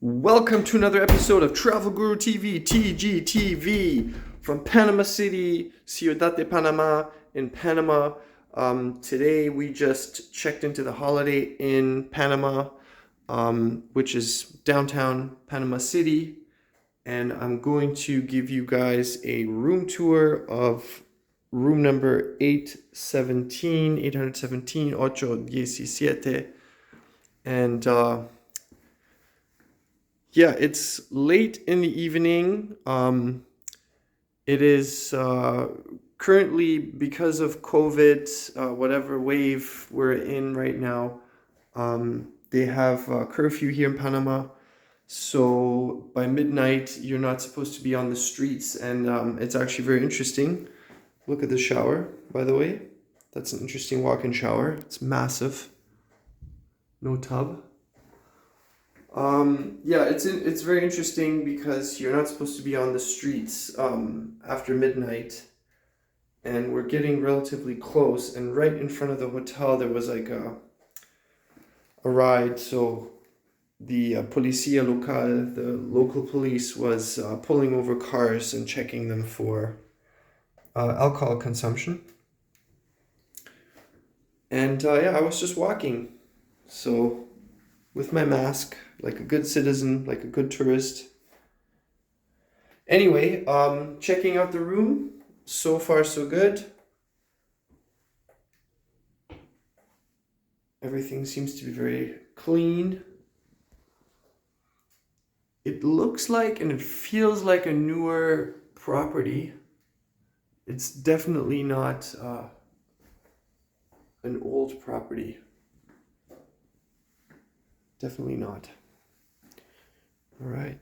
Welcome to another episode of Travel Guru TV, TGTV, from Panama City, Ciudad de Panama in Panama. Today we just checked into the Holiday Inn Panama, which is downtown Panama City. And I'm going to give you guys a room tour of room number 817, 817. And yeah, it's late in the evening. It is currently, because of COVID, whatever wave we're in right now, they have a curfew here in Panama. So by midnight, you're not supposed to be on the streets, and it's actually very interesting. Look at the shower, by the way. That's an interesting walk-in shower. It's massive. No tub. Yeah, it's very interesting because you're not supposed to be on the streets after midnight, and we're getting relatively close. And right in front of the hotel, there was like a ride. So the Policía Local, the local police, was pulling over cars and checking them for alcohol consumption. And yeah, I was just walking, so with my mask, like a good citizen, like a good tourist. Anyway, checking out the room. So far, so good. Everything seems to be very clean. It looks like and it feels like a newer property. It's definitely not an old property. Definitely not. All right.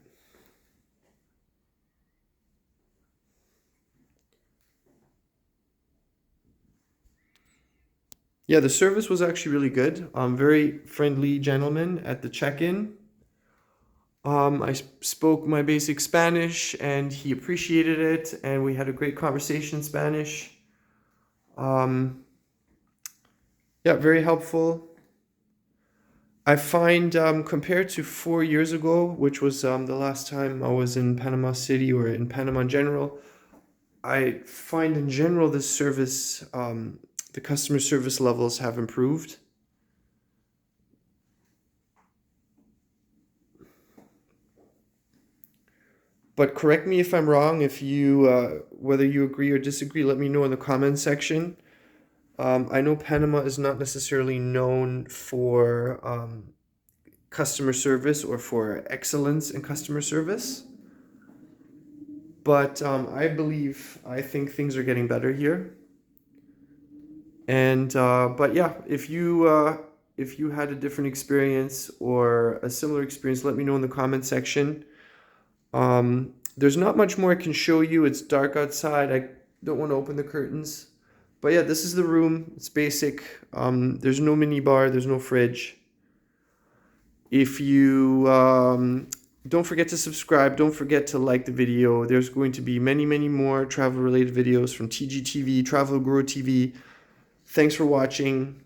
Yeah, the service was actually really good. Very friendly gentleman at the check-in. I spoke my basic Spanish and he appreciated it, and we had a great conversation in Spanish. Yeah, very helpful. I find compared to 4 years ago, which was the last time I was in Panama City or in Panama in general, I find in general the service, the customer service levels have improved. But correct me if I'm wrong. If you, whether you agree or disagree, let me know in the comments section. I know Panama is not necessarily known for customer service or for excellence in customer service, but I think things are getting better here. And but yeah, if you had a different experience or a similar experience, let me know in the comment section. There's not much more I can show you. It's dark outside. I don't want to open the curtains. But yeah, this is the room. It's basic. There's no mini bar. There's no fridge. If you don't forget to subscribe. Don't forget to like the video. There's going to be many, many more travel-related videos from TGTV, Travel Guru TV. Thanks for watching.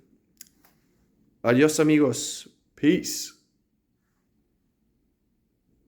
Adios, amigos. Peace.